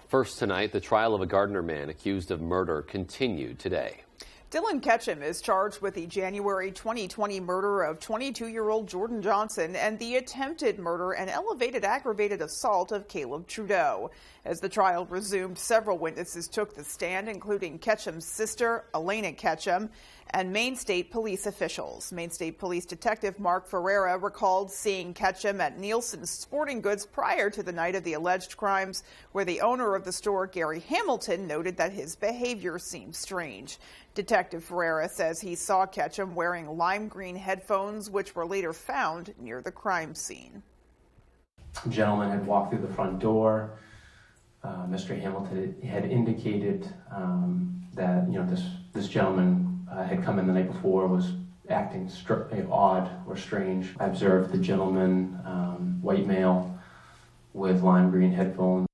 First tonight, the trial of a Gardner man accused of murder continued today. Dylan Ketchum is charged with the January 2020 murder of 22-year-old Jordan Johnson and the attempted murder and elevated aggravated assault of Caleb Trudeau. As the trial resumed, several witnesses took the stand, including Ketchum's sister, Elena Ketchum, and Maine State Police officials. Maine State Police Detective Mark Ferreira recalled seeing Ketchum at Nielsen's Sporting Goods prior to the night of the alleged crimes, where the owner of the store, Gary Hamilton, noted that his behavior seemed strange. Detective Ferreira says he saw Ketchum wearing lime green headphones, which were later found near the crime scene. A gentleman had walked through the front door. Mr. Hamilton had indicated that this gentleman had come in the night before, was acting odd or strange. I observed the gentleman, white male, with lime green headphones.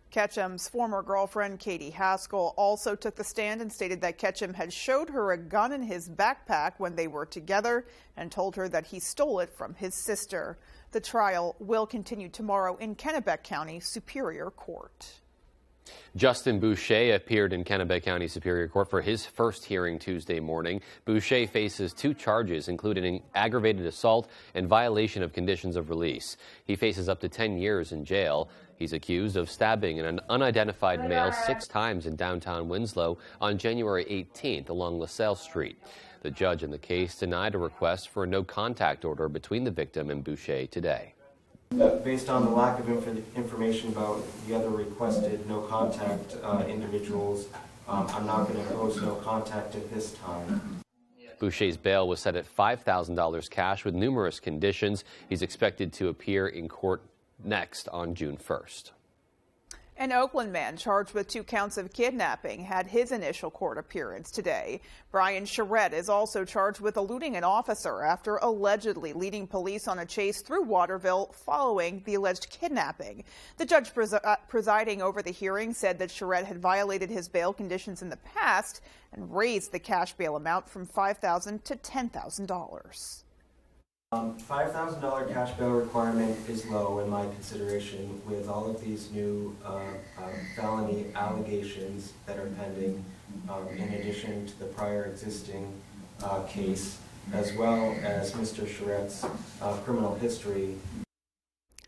Ketchum's former girlfriend, Katie Haskell, also took the stand and stated that Ketchum had showed her a gun in his backpack when they were together and told her that he stole it from his sister. The trial will continue tomorrow in Kennebec County Superior Court. Justin Boucher appeared in Kennebec County Superior Court for his first hearing Tuesday morning. Boucher faces 2 charges, including aggravated assault and violation of conditions of release. He faces up to 10 years in jail. He's accused of stabbing an unidentified male 6 times in downtown Winslow on January 18th along LaSalle Street. The judge in the case denied a request for a no-contact order between the victim and Boucher today. Based on the lack of information about the other requested no-contact individuals, I'm not going to impose no contact at this time. Boucher's bail was set at $5,000 cash with numerous conditions. He's expected to appear in court next on June 1st. An Oakland man charged with 2 counts of kidnapping had his initial court appearance today. Brian Charette is also charged with eluding an officer after allegedly leading police on a chase through Waterville following the alleged kidnapping. The judge presiding over the hearing said that Charette had violated his bail conditions in the past and raised the cash bail amount from $5,000 to $10,000. $5,000 cash bail requirement is low in my consideration with all of these new felony allegations that are pending, in addition to the prior existing case, as well as Mr. Charette's criminal history.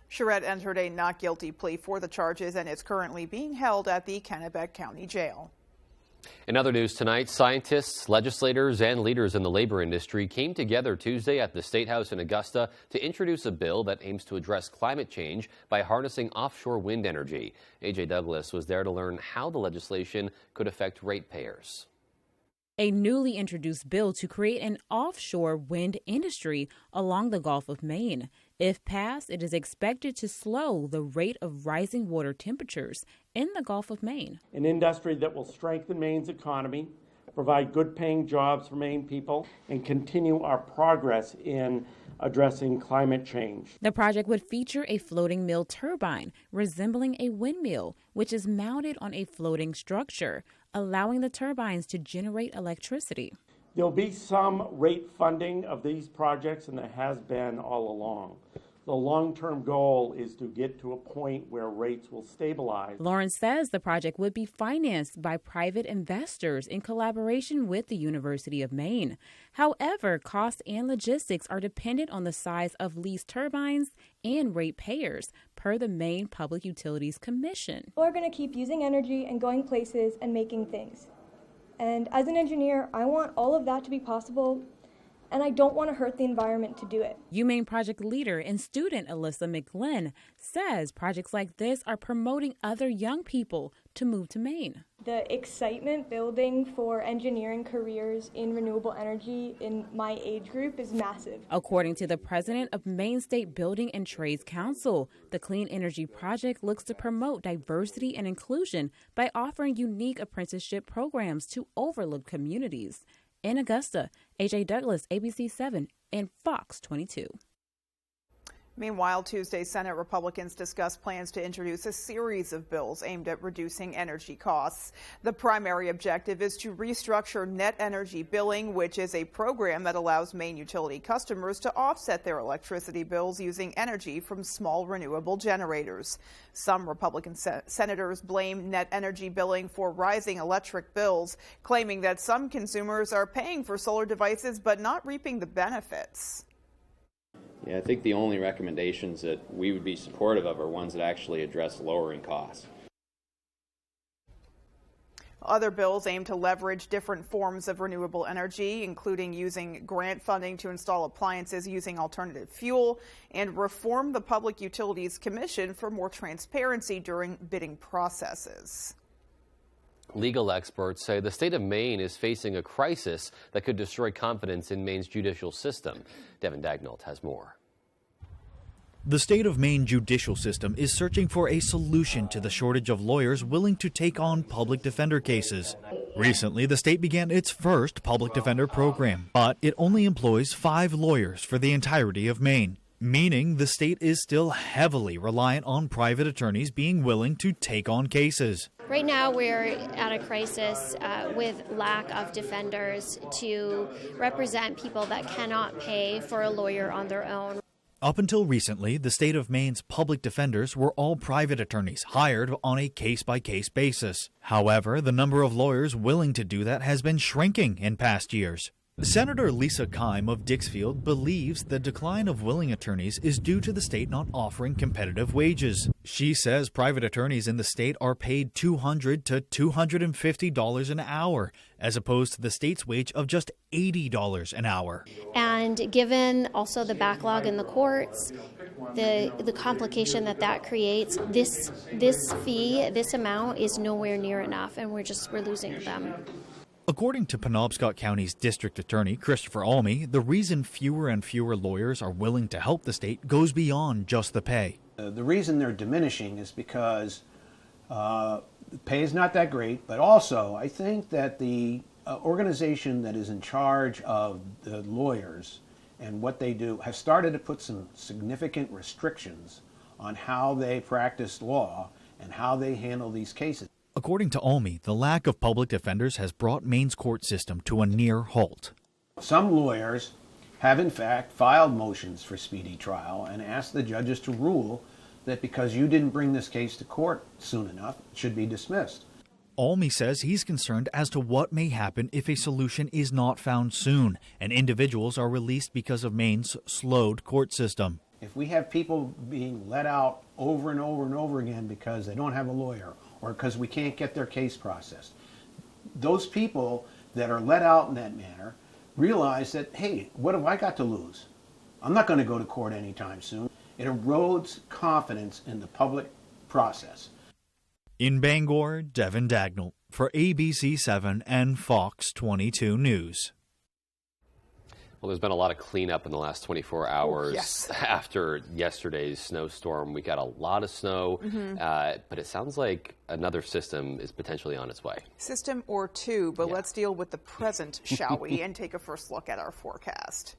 Charette entered a not guilty plea for the charges and is currently being held at the Kennebec County Jail. In other news tonight, scientists, legislators, and leaders in the labor industry came together Tuesday at the State House in Augusta to introduce a bill that aims to address climate change by harnessing offshore wind energy. A.J. Douglas was there to learn how the legislation could affect ratepayers. A newly introduced bill to create an offshore wind industry along the Gulf of Maine. If passed, it is expected to slow the rate of rising water temperatures in the Gulf of Maine. An industry that will strengthen Maine's economy, provide good-paying jobs for Maine people, and continue our progress in addressing climate change. The project would feature a floating mill turbine resembling a windmill, which is mounted on a floating structure, allowing the turbines to generate electricity. There'll be some rate funding of these projects, and there has been all along. The long-term goal is to get to a point where rates will stabilize. Lawrence says the project would be financed by private investors in collaboration with the University of Maine. However, costs and logistics are dependent on the size of leased turbines and ratepayers, per the Maine Public Utilities Commission. We're going to keep using energy and going places and making things. And as an engineer, I want all of that to be possible, and I don't want to hurt the environment to do it. UMaine project leader and student Alyssa McGlynn says projects like this are promoting other young people to move to Maine. The excitement building for engineering careers in renewable energy in my age group is massive. According to the president of Maine State Building and Trades Council, the Clean Energy Project looks to promote diversity and inclusion by offering unique apprenticeship programs to overlooked communities. In Augusta, A.J. Douglas, ABC 7, and Fox 22. Meanwhile, Tuesday, Senate Republicans discussed plans to introduce a series of bills aimed at reducing energy costs. The primary objective is to restructure net energy billing, which is a program that allows Maine utility customers to offset their electricity bills using energy from small renewable generators. Some Republican senators blame net energy billing for rising electric bills, claiming that some consumers are paying for solar devices but not reaping the benefits. Yeah, I think the only recommendations that we would be supportive of are ones that actually address lowering costs. Other bills aim to leverage different forms of renewable energy, including using grant funding to install appliances using alternative fuel and reform the Public Utilities Commission for more transparency during bidding processes. Legal experts say the state of Maine is facing a crisis that could destroy confidence in Maine's judicial system. Devin Dagnall has more. The state of Maine judicial system is searching for a solution to the shortage of lawyers willing to take on public defender cases. Recently, the state began its first public defender program, but it only employs 5 lawyers for the entirety of Maine, meaning the state is still heavily reliant on private attorneys being willing to take on cases. Right now we're at a crisis with lack of defenders to represent people that cannot pay for a lawyer on their own. Up until recently, the state of Maine's public defenders were all private attorneys hired on a case-by-case basis. However, the number of lawyers willing to do that has been shrinking in past years. Senator Lisa Keim of Dixfield believes the decline of willing attorneys is due to the state not offering competitive wages. She says private attorneys in the state are paid $200 to $250 an hour, as opposed to the state's wage of just $80 an hour. And given also the backlog in the courts, the complication that creates, this fee, this amount is nowhere near enough, and we're losing them. According to Penobscot County's district attorney, Christopher Almy, the reason fewer and fewer lawyers are willing to help the state goes beyond just the pay. The reason they're diminishing is because the pay is not that great, but also I think that the organization that is in charge of the lawyers and what they do has started to put some significant restrictions on how they practice law and how they handle these cases. According to Almy, the lack of public defenders has brought Maine's court system to a near halt. Some lawyers have in fact filed motions for speedy trial and asked the judges to rule that because you didn't bring this case to court soon enough, it should be dismissed. Almy says he's concerned as to what may happen if a solution is not found soon and individuals are released because of Maine's slowed court system. If we have people being let out over and over and over again because they don't have a lawyer or because we can't get their case processed, those people that are let out in that manner realize that, hey, what have I got to lose? I'm not going to go to court anytime soon. It erodes confidence in the public process. In Bangor, Devin Dagnall for ABC7 and Fox 22 News. Well, there's been a lot of cleanup in the last 24 hours. Yes. After yesterday's snowstorm. We got a lot of snow, but it sounds like another system is potentially on its way. System or two, but let's deal with the present, shall we, and take a first look at our forecast.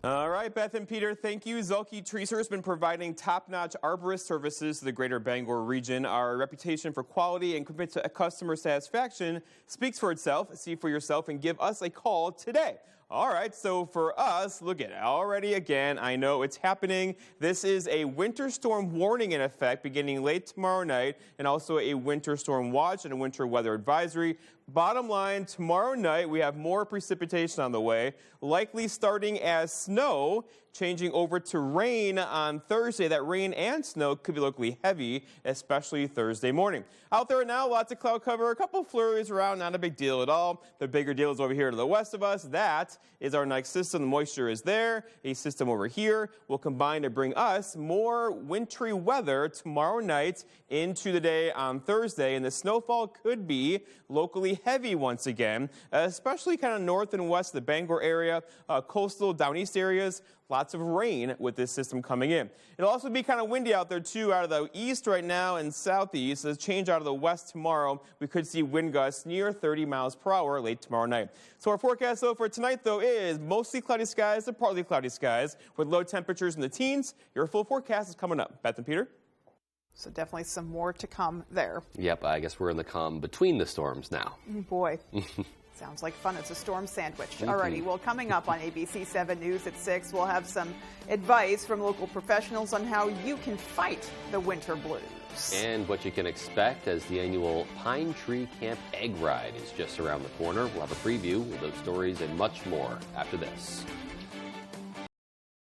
All right, Beth and Peter, thank you. Zelke Treacer has been providing top-notch arborist services to the greater Bangor region. Our reputation for quality and commitment to customer satisfaction speaks for itself. See for yourself and give us a call today. All right, so for us, look at it already again. I know it's happening. This is a winter storm warning in effect beginning late tomorrow night, and also a winter storm watch and a winter weather advisory. Bottom line, tomorrow night we have more precipitation on the way, likely starting as snow, changing over to rain on Thursday. That rain and snow could be locally heavy, especially Thursday morning. Out there now, lots of cloud cover, a couple flurries around, not a big deal at all. The bigger deal is over here to the west of us. That is our next system. The moisture is there. A system over here will combine to bring us more wintry weather tomorrow night into the day on Thursday, and the snowfall could be locally be heavy once again, especially kind of north and west of the Bangor area, coastal down east areas. Lots of rain with this system coming in. It'll also be kind of windy out there too, out of the east right now and southeast. As change out of the west tomorrow, we could see wind gusts near 30 miles per hour late tomorrow night. So our forecast though for tonight though is mostly cloudy skies to partly cloudy skies with low temperatures in the teens. Your full forecast is coming up. Beth and Peter. So definitely some more to come there. Yep, I guess we're in the calm between the storms now. Boy. Sounds like fun. It's a storm sandwich. Alrighty, well, coming up on ABC 7 News at 6, we'll have some advice from local professionals on how you can fight the winter blues. And what you can expect as the annual Pine Tree Camp Egg Ride is just around the corner. We'll have a preview with those stories and much more after this.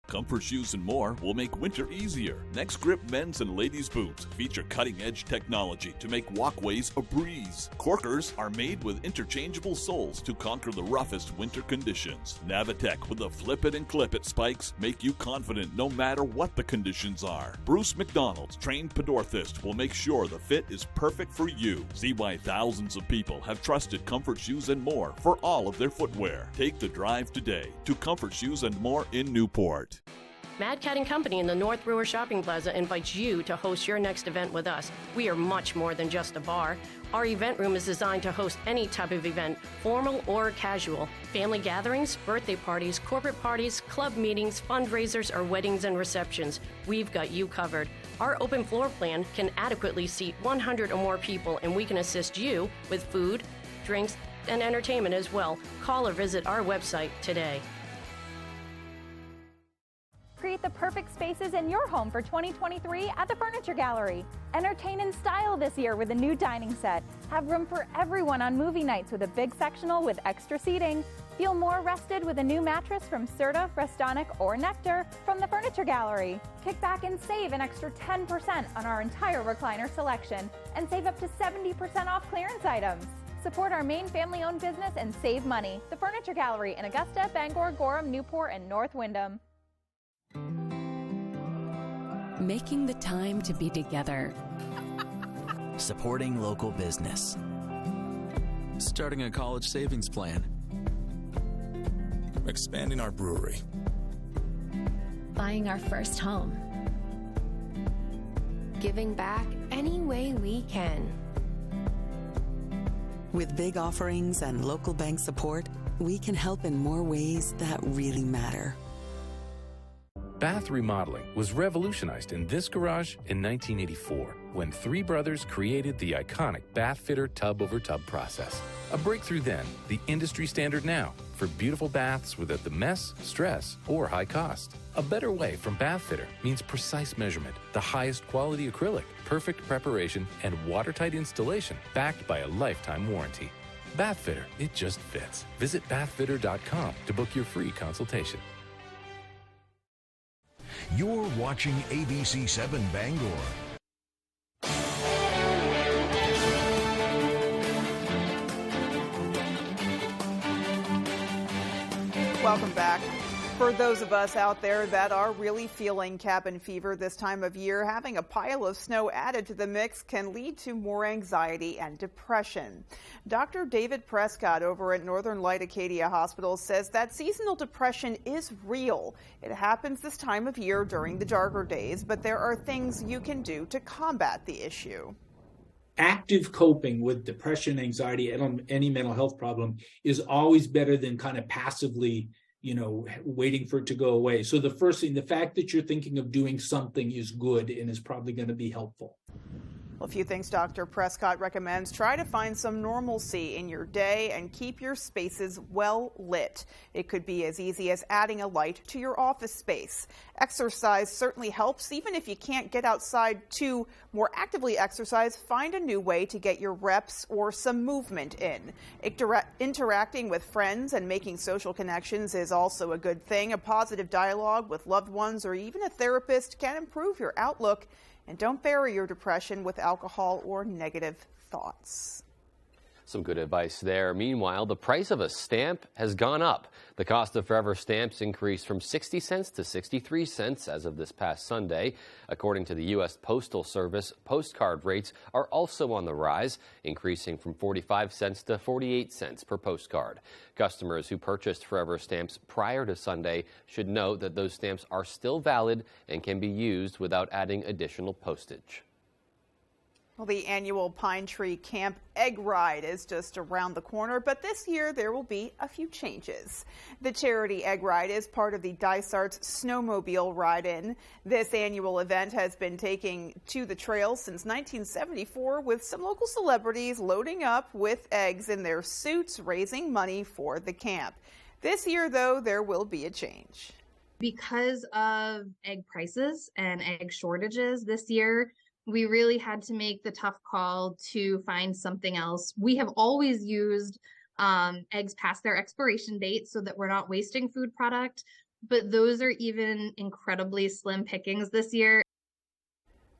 Comfort Shoes and More will make winter easier. Next Grip men's and ladies' boots feature cutting-edge technology to make walkways a breeze. Corkers are made with interchangeable soles to conquer the roughest winter conditions. Navitec with the flip it and clip it spikes make you confident no matter what the conditions are. Bruce McDonald's trained podorthist will make sure the fit is perfect for you. See why thousands of people have trusted Comfort Shoes and More for all of their footwear. Take the drive today to Comfort Shoes and More in Newport. Mad Cat & Company in the North Brewer Shopping Plaza invites you to host your next event with us. We are much more than just a bar. Our event room is designed to host any type of event, formal or casual. Family gatherings, birthday parties, corporate parties, club meetings, fundraisers, or weddings and receptions. We've got you covered. Our open floor plan can adequately seat 100 or more people, and we can assist you with food, drinks, and entertainment as well. Call or visit our website today. Create the perfect spaces in your home for 2023 at the Furniture Gallery. Entertain in style this year with a new dining set. Have room for everyone on movie nights with a big sectional with extra seating. Feel more rested with a new mattress from Serta, Restonic, or Nectar from the Furniture Gallery. Kick back and save an extra 10% on our entire recliner selection and save up to 70% off clearance items. Support our main family-owned business and save money. The Furniture Gallery in Augusta, Bangor, Gorham, Newport, and North Windham. Making the time to be together. Supporting local business. Starting a college savings plan. Expanding our brewery. Buying our first home. Giving back any way we can. With big offerings and local bank support, we can help in more ways that really matter. Bath remodeling was revolutionized in this garage in 1984 when three brothers created the iconic bath fitter tub-over-tub process. A breakthrough then, the industry standard now for beautiful baths without the mess, stress, or high cost. A better way from bath fitter means precise measurement, the highest quality acrylic, perfect preparation, and watertight installation backed by a lifetime warranty. Bath fitter, it just fits. Visit bathfitter.com to book your free consultation. You're watching ABC 7 Bangor. Welcome back. For those of us out there that are really feeling cabin fever this time of year, having a pile of snow added to the mix can lead to more anxiety and depression. Dr. David Prescott over at Northern Light Acadia Hospital says that seasonal depression is real. It happens this time of year during the darker days, but there are things you can do to combat the issue. Active coping with depression, anxiety, and any mental health problem is always better than kind of passively waiting for it to go away. So the first thing, the fact that you're thinking of doing something is good and is probably going to be helpful. Well, a few things Dr. Prescott recommends. Try to find some normalcy in your day and keep your spaces well lit. It could be as easy as adding a light to your office space. Exercise certainly helps. Even if you can't get outside to more actively exercise, find a new way to get your reps or some movement in. Interacting with friends and making social connections is also a good thing. A positive dialogue with loved ones or even a therapist can improve your outlook. And don't bury your depression with alcohol or negative thoughts. Some good advice there. Meanwhile, the price of a stamp has gone up. The cost of forever stamps increased from 60 cents to 63 cents as of this past Sunday. According to the U.S. Postal Service, postcard rates are also on the rise, increasing from 45 cents to 48 cents per postcard. Customers who purchased forever stamps prior to Sunday should note that those stamps are still valid and can be used without adding additional postage. Well, the annual Pine Tree Camp Egg Ride is just around the corner, but this year there will be a few changes. The charity Egg Ride is part of the Dysart's Snowmobile Ride-In. This annual event has been taking to the trails since 1974, with some local celebrities loading up with eggs in their suits, raising money for the camp. This year, though, there will be a change. Because of egg prices and egg shortages this year, we really had to make the tough call to find something else. We have always used eggs past their expiration date so that we're not wasting food product, but those are even incredibly slim pickings this year.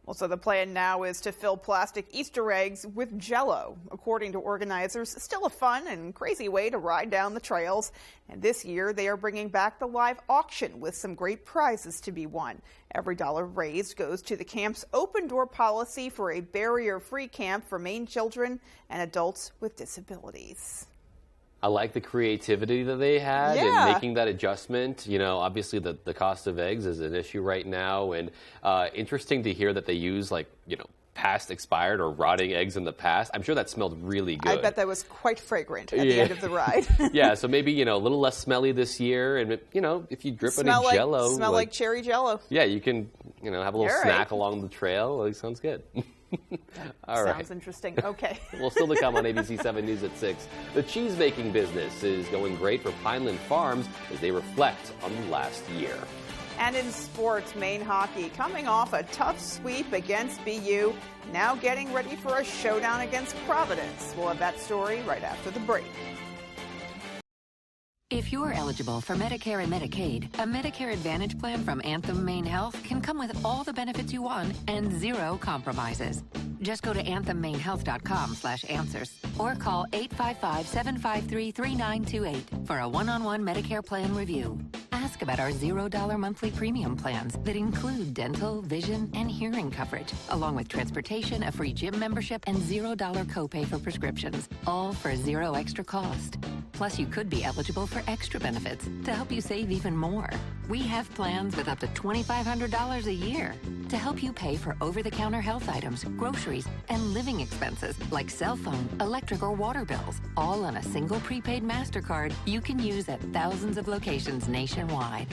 Well, so the plan now is to fill plastic Easter eggs with Jell-O. According to organizers, still a fun and crazy way to ride down the trails. And this year, they are bringing back the live auction with some great prizes to be won. Every dollar raised goes to the camp's open door policy for a barrier-free camp for Maine children and adults with disabilities. I like the creativity that they had in making that adjustment. You know, obviously the cost of eggs is an issue right now, and interesting to hear that they use, like, you know, past expired or rotting eggs in the past. I'm sure that smelled really good. I bet that was quite fragrant at the end of the ride. Yeah, so maybe, you know, a little less smelly this year, and, you know, if you drip it in Jell-O. Smell like cherry Jell-O. Yeah, you can, you know, have a little snack along the trail. Like, sounds good. All right. Sounds interesting. Okay. Well, still to come on ABC 7 News at 6. The cheese-making business is going great for Pineland Farms as they reflect on the last year. And in sports, Maine hockey coming off a tough sweep against BU, now getting ready for a showdown against Providence. We'll have that story right after the break. If you're eligible for Medicare and Medicaid, a Medicare Advantage plan from Anthem Maine Health can come with all the benefits you want and zero compromises. Just go to anthemmainehealth.com/answers or call 855-753-3928 for a one-on-one Medicare plan review. Ask about our $0 monthly premium plans that include dental, vision, and hearing coverage, along with transportation, a free gym membership, and $0 copay for prescriptions, all for zero extra cost. Plus, you could be eligible for extra benefits to help you save even more. We have plans with up to $2,500 a year to help you pay for over-the-counter health items, groceries, and living expenses like cell phone, electric, or water bills, all on a single prepaid MasterCard you can use at thousands of locations nationwide.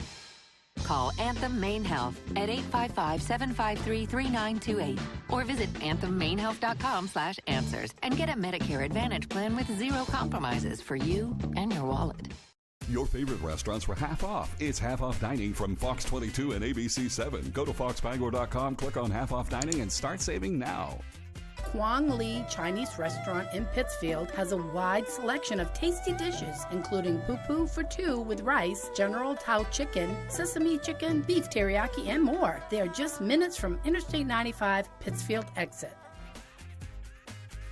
Call Anthem Maine Health at 855-753-3928 or visit anthemmainehealth.com/answers and get a Medicare Advantage plan with zero compromises for you and your wallet. Your favorite restaurants were half off. It's half off dining from Fox 22 and ABC 7. Go to foxbangor.com, click on half off dining, and start saving now. Kwang Lee Chinese Restaurant in Pittsfield has a wide selection of tasty dishes, including poo-poo for two with rice, General Tao chicken, sesame chicken, beef teriyaki, and more. They are just minutes from Interstate 95 Pittsfield exit.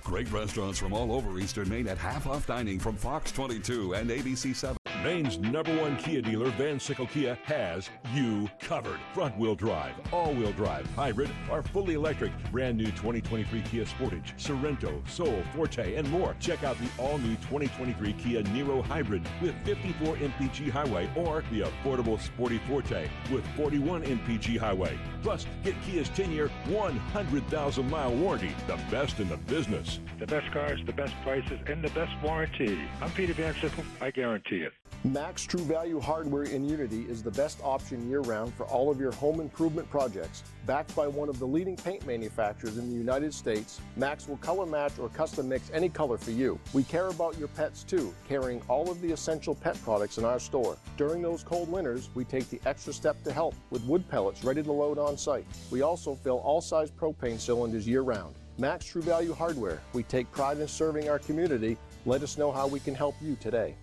Great restaurants from all over Eastern Maine at half off dining from Fox 22 and ABC 7. Maine's #1 Kia dealer, Van Sickle Kia, has you covered. Front-wheel drive, all-wheel drive, hybrid, or fully electric. Brand new 2023 Kia Sportage, Sorento, Soul, Forte, and more. Check out the all-new 2023 Kia Niro Hybrid with 54 mpg highway, or the affordable Sporty Forte with 41 mpg highway. Plus, get Kia's 10-year, 100,000-mile warranty, the best in the business. The best cars, the best prices, and the best warranty. I'm Peter Van Sickle. I guarantee it. Max True Value Hardware in Unity is the best option year-round for all of your home improvement projects. Backed by one of the leading paint manufacturers in the United States, Max will color match or custom mix any color for you. We care about your pets too, carrying all of the essential pet products in our store. During those cold winters, we take the extra step to help with wood pellets ready to load on site. We also fill all size propane cylinders year-round. Max True Value Hardware. We take pride in serving our community. Let us know how we can help you today.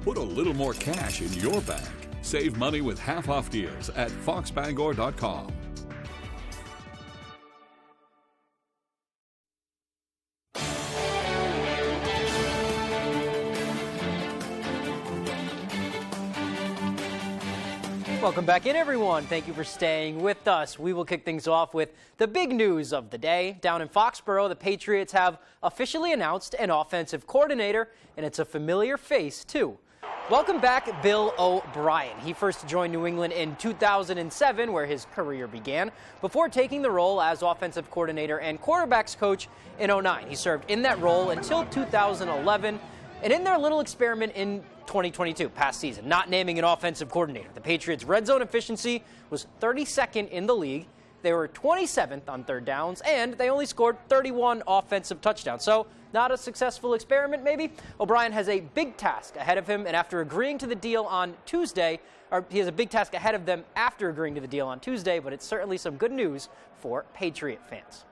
Put a little more cash in your bank. Save money with half-off deals at foxbangor.com. Welcome back in, everyone. Thank you for staying with us. We will kick things off with the big news of the day. Down in Foxborough, the Patriots have officially announced an offensive coordinator, and it's a familiar face, too. Welcome back, Bill O'Brien. He first joined New England in 2007, where his career began, before taking the role as offensive coordinator and quarterbacks coach in 2009. He served in that role until 2011, and in their little experiment in 2022, past season, not naming an offensive coordinator, the Patriots' red zone efficiency was 32nd in the league. They were 27th on third downs, and they only scored 31 offensive touchdowns. So, not a successful experiment, maybe? O'Brien has a big task ahead of him, and after agreeing to the deal on Tuesday, or he has a big task ahead of them after agreeing to the deal on Tuesday, but it's certainly some good news for Patriot fans.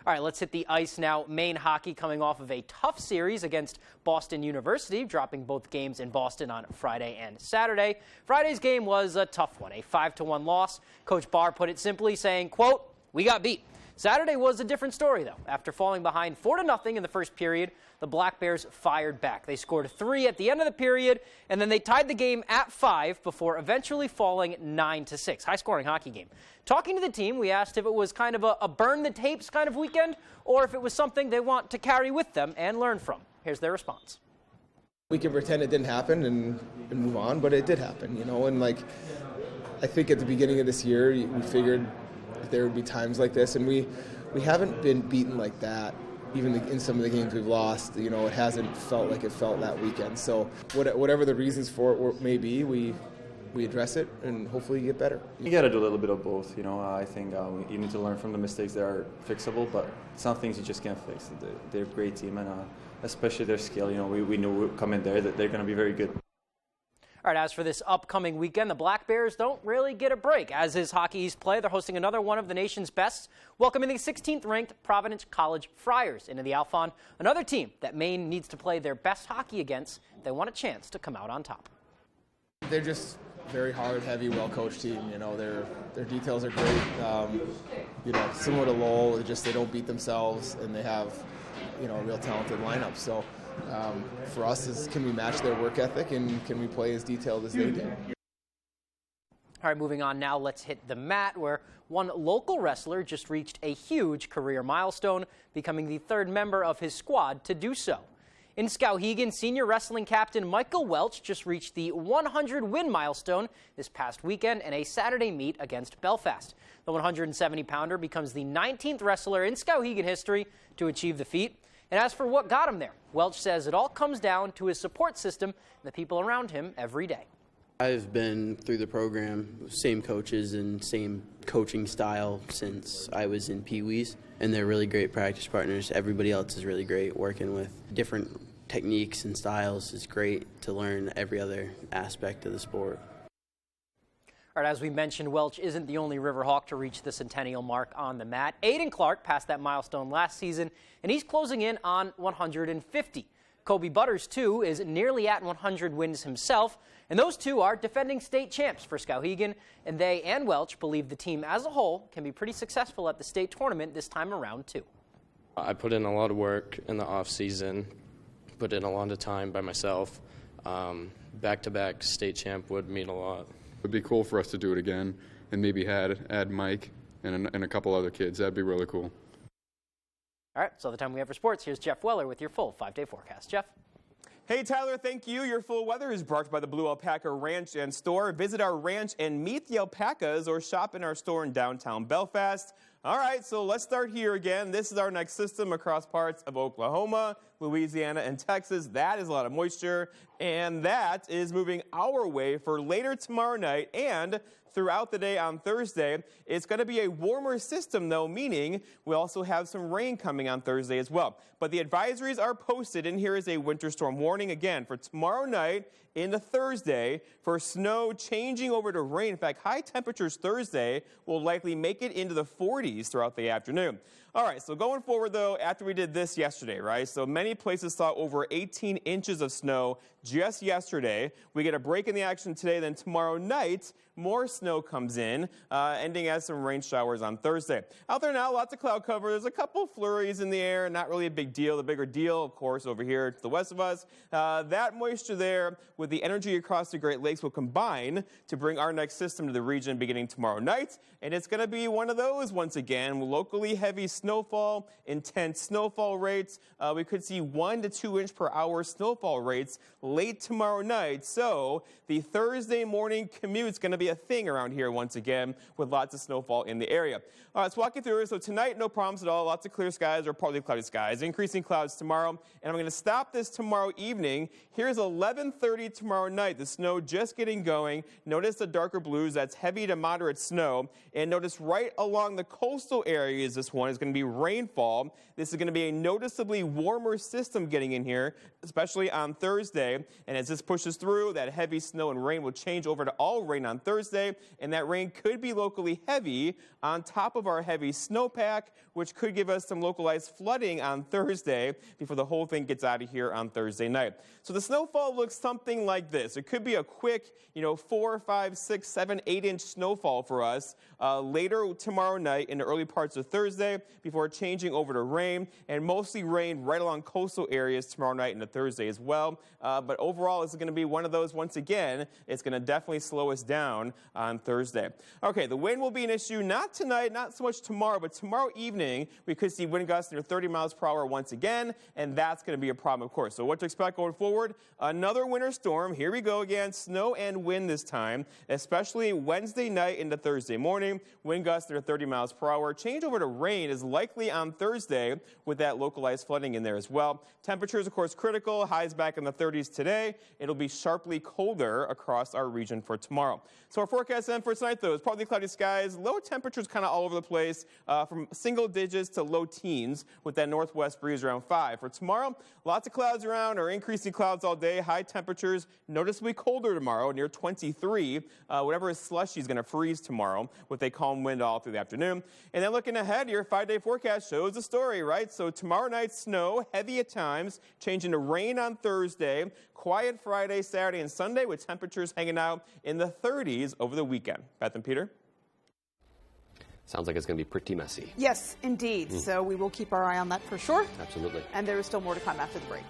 All right, let's hit the ice now. Maine hockey coming off of a tough series against Boston University, dropping both games in Boston on Friday and Saturday. Friday's game was a tough one, a 5-1 loss. Coach Barr put it simply, saying, quote, "We got beat." Saturday was a different story, though. After falling behind 4-0 in the first period, the Black Bears fired back. They scored 3 at the end of the period, and then they tied the game at 5 before eventually falling 9-6. High-scoring hockey game. Talking to the team, we asked if it was kind of a burn-the-tapes kind of weekend, or if it was something they want to carry with them and learn from. Here's their response. We can pretend it didn't happen and move on, but it did happen, you know, and I think at the beginning of this year, we figured there would be times like this, and we haven't been beaten like that. Even in some of the games we've lost, you know, it hasn't felt like it felt that weekend. So whatever the reasons for it may be, we address it and hopefully get better. You got to do a little bit of both. You know, I think you need to learn from the mistakes that are fixable, but some things you just can't fix. They're a great team, and especially their skill. You know, we knew coming there that they're going to be very good. All right, as for this upcoming weekend, the Black Bears don't really get a break. As is Hockey East play, they're hosting another one of the nation's best, welcoming the 16th-ranked Providence College Friars into the Alphon, another team that Maine needs to play their best hockey against if they want a chance to come out on top. They're just very hard, heavy, well-coached team. You know, their details are great. You know, similar to Lowell, they don't beat themselves, and they have, you know, a real talented lineup. So for us, can we match their work ethic, and can we play as detailed as they do? All right, moving on now, let's hit the mat, where one local wrestler just reached a huge career milestone, becoming the third member of his squad to do so. In Skowhegan, senior wrestling captain Michael Welch just reached the 100-win milestone this past weekend in a Saturday meet against Belfast. The 170-pounder becomes the 19th wrestler in Skowhegan history to achieve the feat. And as for what got him there, Welch says it all comes down to his support system and the people around him every day. I've been through the program, same coaches and same coaching style since I was in Pee-wees, and they're really great practice partners. Everybody else is really great. Working with different techniques and styles is great to learn every other aspect of the sport. All right, as we mentioned, Welch isn't the only Riverhawk to reach the centennial mark on the mat. Aiden Clark passed that milestone last season, and he's closing in on 150. Kobe Butters, too, is nearly at 100 wins himself, and those two are defending state champs for Skowhegan, and they and Welch believe the team as a whole can be pretty successful at the state tournament this time around, too. I put in a lot of work in the off-season, put in a lot of time by myself. Back-to-back state champ would mean a lot. It would be cool for us to do it again and maybe add Mike and a couple other kids. That'd be really cool. All right, so the time we have for sports. Here's Jeff Weller with your full 5-day forecast. Jeff? Hey, Tyler, thank you. Your full weather is brought to you by the Blue Alpaca Ranch and Store. Visit our ranch and meet the alpacas or shop in our store in downtown Belfast. All right, so let's start here again. This is our next system across parts of Oklahoma, Louisiana, and Texas. That is a lot of moisture, and that is moving our way for later tomorrow night and throughout the day on Thursday. It's going to be a warmer system, though, meaning we also have some rain coming on Thursday as well. But the advisories are posted, and here is a winter storm warning again for tomorrow night into Thursday for snow changing over to rain. In fact, high temperatures Thursday will likely make it into the 40s throughout the afternoon. All right, so going forward, though, after we did this yesterday, right? So many places saw over 18 inches of snow just yesterday. We get a break in the action today, then tomorrow night, more snow comes in, ending as some rain showers on Thursday. Out there now, lots of cloud cover. There's a couple flurries in the air, not really a big deal. The bigger deal, of course, over here to the west of us, that moisture there with the energy across the Great Lakes will combine to bring our next system to the region beginning tomorrow night. And it's going to be one of those once again, locally heavy snowfall, intense snowfall rates. We could see 1 to 2 inch per hour snowfall rates late tomorrow night. So the Thursday morning commute's going to be a thing around here once again with lots of snowfall in the area. Let's walk you through it. So tonight, no problems at all. Lots of clear skies or partly cloudy skies. Increasing clouds tomorrow. And I'm going to stop this tomorrow evening. Here's 11:30 tomorrow night. The snow just getting going. Notice the darker blues. That's heavy to moderate snow. And notice right along the coastal areas, this one is going to be rainfall. This is going to be a noticeably warmer system getting in here, especially on Thursday. And as this pushes through, that heavy snow and rain will change over to all rain on Thursday. And that rain could be locally heavy on top of our heavy snowpack, which could give us some localized flooding on Thursday before the whole thing gets out of here on Thursday night. So the snowfall looks something like this. It could be a quick, 4, 5, 6, 7, 8 inch snowfall for us later tomorrow night in the early parts of Thursday before changing over to rain, and mostly rain right along coastal areas tomorrow night into Thursday as well. But overall, this is going to be one of those, once again, it's going to definitely slow us down on Thursday. Okay, the wind will be an issue, not tonight, not so much tomorrow, but tomorrow evening, we could see wind gusts near 30 miles per hour once again, and that's going to be a problem, of course. So what to expect going forward? Another winter storm. Here we go again, snow and wind this time, especially Wednesday night into Thursday morning. Wind gusts near 30 miles per hour. Change over to rain is likely on Thursday with that localized flooding in there as well. Temperatures, of course, critical. Highs back in the 30s today. It'll be sharply colder across our region for tomorrow. So our forecast then for tonight, though, is partly cloudy skies. Low temperatures kind of all over the place, from single digits to low teens with that northwest breeze around 5. For tomorrow, lots of clouds around or increasing clouds all day. High temperatures noticeably colder tomorrow, near 23. Whatever is slushy is going to freeze tomorrow with a calm wind all through the afternoon. And then looking ahead, your 5-day forecast shows the story, right? So tomorrow night, snow, heavy at times, changing to rain on Thursday, quiet Friday, Saturday, and Sunday with temperatures hanging out in the 30s over the weekend. Beth and Peter? Sounds like it's going to be pretty messy. Yes, indeed. So we will keep our eye on that for sure. Absolutely. And there is still more to come after the break.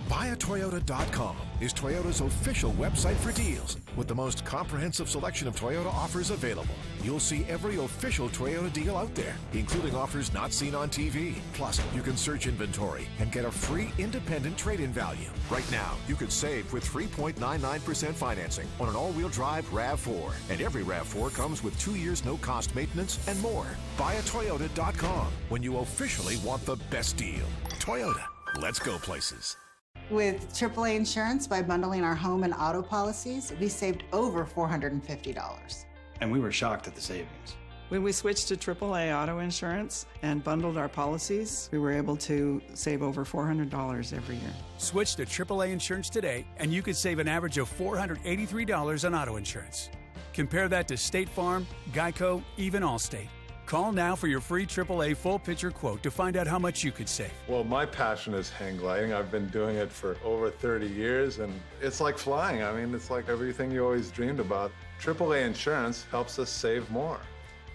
BuyAToyota.com is Toyota's official website for deals with the most comprehensive selection of Toyota offers available. You'll see every official Toyota deal out there, including offers not seen on TV. Plus, you can search inventory and get a free independent trade-in value. Right now, you could save with 3.99% financing on an all-wheel drive RAV4. And every RAV4 comes with 2 years no-cost maintenance and more. BuyAToyota.com when you officially want the best deal. Toyota, let's go places. With AAA Insurance, by bundling our home and auto policies, we saved over $450. And we were shocked at the savings. When we switched to AAA auto insurance and bundled our policies, we were able to save over $400 every year. Switch to AAA Insurance today, and you could save an average of $483 on auto insurance. Compare that to State Farm, Geico, even Allstate. Call now for your free AAA full picture quote to find out how much you could save. Well, my passion is hang gliding. I've been doing it for over 30 years, and it's like flying. I mean, it's like everything you always dreamed about. AAA Insurance helps us save more.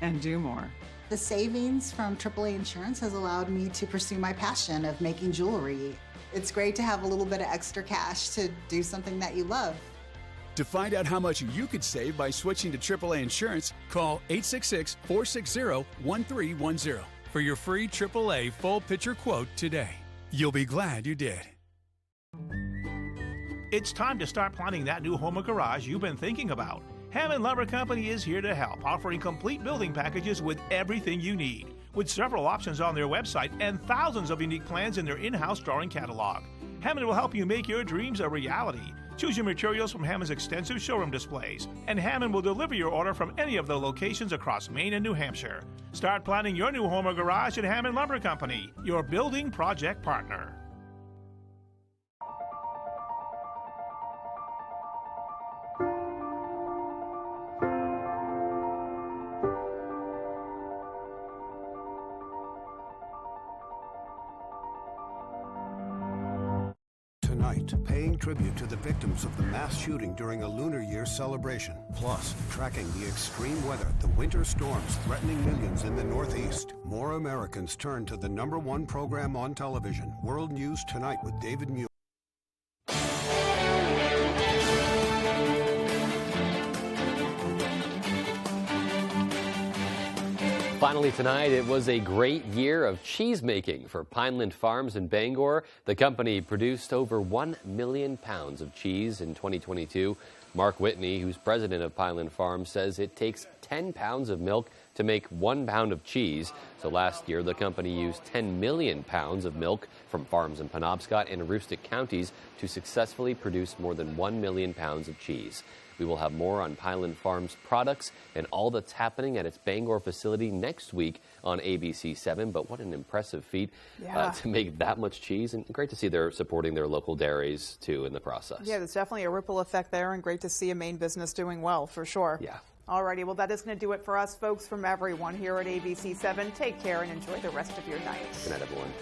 And do more. The savings from AAA Insurance has allowed me to pursue my passion of making jewelry. It's great to have a little bit of extra cash to do something that you love. To find out how much you could save by switching to AAA Insurance, call 866-460-1310 for your free AAA full picture quote today. You'll be glad you did. It's time to start planning that new home or garage you've been thinking about. Hammond Lumber Company is here to help, offering complete building packages with everything you need. With several options on their website and thousands of unique plans in their in-house drawing catalog, Hammond will help you make your dreams a reality. Choose your materials from Hammond's extensive showroom displays, and Hammond will deliver your order from any of the locations across Maine and New Hampshire. Start planning your new home or garage at Hammond Lumber Company, your building project partner. tribute to the victims of the mass shooting during a Lunar Year celebration. Plus, tracking the extreme weather, the winter storms threatening millions in the Northeast. More Americans turn to the #1 program on television, World News Tonight with David Muir. Finally tonight, it was a great year of cheese making for Pineland Farms in Bangor. The company produced over 1 million pounds of cheese in 2022. Mark Whitney, who's president of Pineland Farms, says it takes 10 pounds of milk to make 1 pound of cheese. So last year, the company used 10 million pounds of milk from farms in Penobscot and Aroostook counties to successfully produce more than 1 million pounds of cheese. We will have more on Pineland Farms products and all that's happening at its Bangor facility next week on ABC7. But what an impressive feat to make that much cheese. And great to see they're supporting their local dairies, too, in the process. Yeah, there's definitely a ripple effect there, and great to see a Maine business doing well, for sure. Yeah. Alrighty, well, that is going to do it for us, folks, from everyone here at ABC7. Take care and enjoy the rest of your night. Good night, everyone.